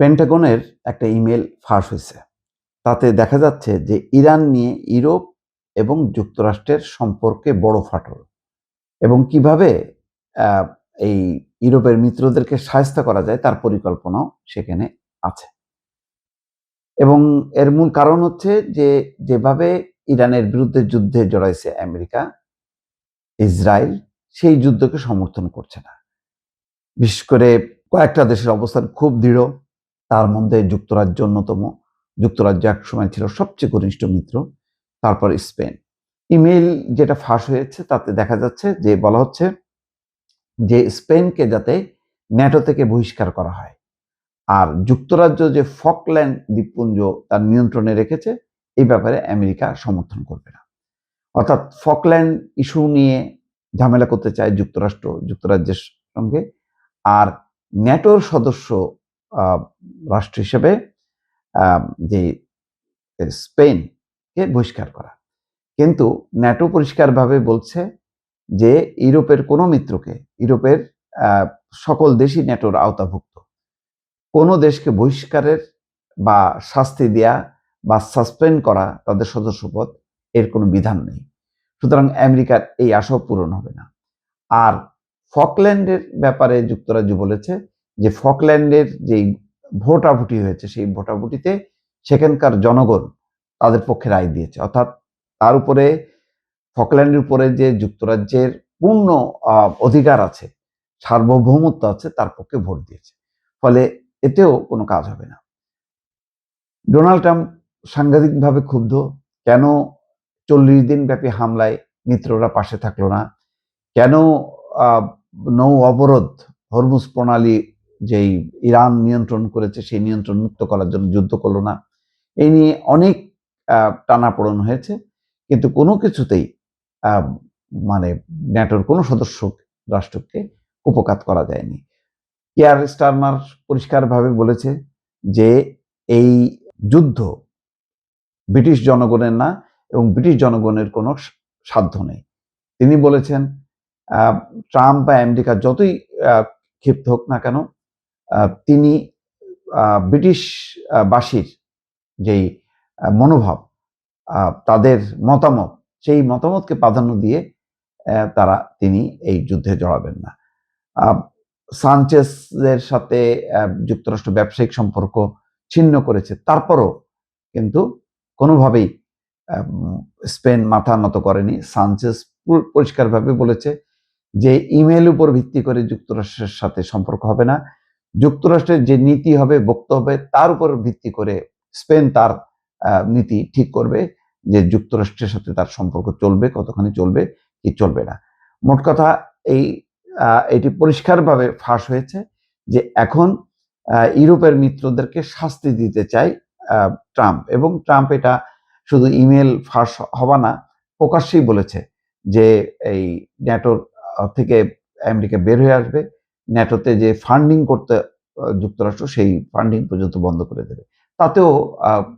পেন্টাগনের একটা ইমেল ফাঁস হয়েছে। তাতে দেখা যাচ্ছে যে ইরান নিয়ে ইউরোপ এবং যুক্তরাষ্ট্রের সম্পর্কে বড় ফাটল এবং কিভাবে আহ, এই ইউরোপের মিত্রদেরকে শায়েস্তা করা যায় তার পরিকল্পনাও সেখানে আছে। এবং এর মূল কারণ হচ্ছে যে যেভাবে ইরানের বিরুদ্ধে যুদ্ধে জড়াইছে আমেরিকা, ইসরায়েল সেই যুদ্ধকে সমর্থন করছে না। বিশেষ করে কয়েকটা দেশের অবস্থান খুব দৃঢ়, তার মধ্যে যুক্তরাজ্য অন্যতম। যুক্তরাজ্য একসময় ছিল সবচেয়ে ঘনিষ্ঠ মিত্র, তারপর স্পেন। ইমেইল যেটা ফাঁস হয়েছে তাতে দেখা যাচ্ছে যে বলা হচ্ছে যে স্পেনকে যাতে ন্যাটো থেকে বহিষ্কার করা হয়, আর যুক্তরাজ্য যে ফকল্যান্ড দ্বীপপুঞ্জ তার নিয়ন্ত্রণে রেখেছে এই ব্যাপারে আমেরিকা সমর্থন করবে না। অর্থাৎ ফকল্যান্ড ইস্যু নিয়ে ঝামেলা করতে চায় যুক্তরাষ্ট্র যুক্তরাজ্যের সঙ্গে, আর ন্যাটোর সদস্য রাষ্ট্র হিসেবে যে স্পেনকে বহিষ্কার করা। কিন্তু ন্যাটো পরিষ্কারভাবে বলছে যে ইউরোপের কোনো মিত্রকে, ইউরোপের সকল দেশই ন্যাটোর আওতাভুক্ত, কোনো দেশকে বহিষ্কারের বা শাস্তি দেয়া বা সাসপেন্ড করা তাদের সদস্যপদ এর কোনো বিধান নেই। সুতরাং আমেরিকার এই আশাও পূরণ হবে না। আর ফকল্যান্ডের ব্যাপারে যুক্তরাজ্য বলেছে যে ফকল্যান্ডের যেই ভোটাভুটি হয়েছে সেই ভোটাভুটিতে সেখানকার জনগণ তাদের পক্ষে রায় দিয়েছে, অর্থাৎ তার উপরে ফকল্যান্ডের উপরে যে যুক্তরাজ্যের পূর্ণ অধিকার আছে, সার্বভৌমত্ব আছে, তার পক্ষে ভোট দিয়েছে। ফলে এতেও কোনো কাজ হবে না। ডোনাল্ড ট্রাম্প সাংঘাতিকভাবে ক্ষুব্ধ। কেন 40 দিন ব্যাপী হামলায় মিত্ররা পাশে থাকলো না? কেন নৌ অবরোধ, হরমুজ প্রণালী যেই ইরান নিয়ন্ত্রণ করেছে সেই নিয়ন্ত্রণ মুক্ত করার জন্য যুদ্ধ করলো না? এই নিয়ে অনেক টানাপোড়েন হয়েছে, কিন্তু কোনো কিছুতেই মানে ন্যাটোর কোনো সদস্য রাষ্ট্রকে কুপঘাত করা যায়নি। কিয়ার স্টারমার পরিষ্কারভাবে বলেছে যে এই যুদ্ধ ব্রিটিশ জনগণের না এবং ব্রিটিশ জনগণের কোনো সাধ্য নেই। তিনি বলেছেন ট্রাম্প বা আমেরিকা যতই ক্ষিপ্ত হোক না কেন, তিনি ব্রিটিশ বাসীর যেই মনোভাব, তাদের মতামত, সেই মতামতকে প্রাধান্য দিয়ে তিনি এই যুদ্ধে জড়াবেন না। সানচেজের সাথে যুক্তরাষ্ট্র ব্যবসায়িক সম্পর্ক ছিন্ন করেছে, তারপরও কিন্তু কোনোভাবেই স্পেন মাথা নত করেনি। সানচেজ পরিষ্কারভাবে বলেছে যে ইমেল উপর ভিত্তি করে যুক্তরাষ্ট্রের সাথে সম্পর্ক হবে না, যুক্তরাষ্ট্রের যে নীতি হবে, বক্তব্য হবে, তার উপর ভিত্তি করে স্পেন তার নীতি ঠিক করবে যে যুক্তরাষ্ট্রের সাথে তার সম্পর্ক চলবে, কতখানি চলবে কি চলবে না। মোট কথা এটি পরিষ্কারভাবে ফাঁস হয়েছে যে এখন ইউরোপের মিত্রদেরকে শাস্তি দিতে চায় ট্রাম্প, এবং ট্রাম্প এটা শুধু ইমেল ফাঁস হওয়া না, প্রকাশ্যেই বলেছে যে এই ন্যাটোর থেকে আমেরিকা বের হয়ে আসবে, ন্যাটোতে যে ফান্ডিং করতে যুক্তরাষ্ট্র সেই ফান্ডিং পর্যন্ত বন্ধ করে দেবে। তাতেও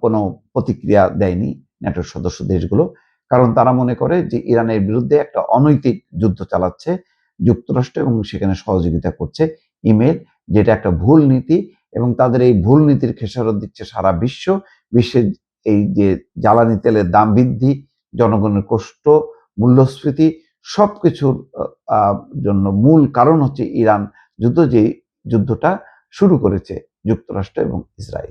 কোনো প্রতিক্রিয়া দেয়নি ন্যাটোর সদস্য দেশগুলো, কারণ তারা মনে করে যে ইরানের বিরুদ্ধে একটা অনৈতিক যুদ্ধ চালাচ্ছে যুক্তরাষ্ট্র এবং সেখানে সহযোগিতা করছে ইমেল, যেটা একটা ভুল নীতি, এবং তাদের এই ভুল নীতির খেসারত দিচ্ছে সারা বিশ্ব। বিশ্বের এই যে জ্বালানি তেলের দাম বৃদ্ধি, জনগণের কষ্ট, মূল্যস্ফীতি, সবকিছুর জন্য মূল কারণ হচ্ছে ইরান যুদ্ধ, যে যুদ্ধটা শুরু করেছে যুক্তরাষ্ট্র এবং ইসরায়েল।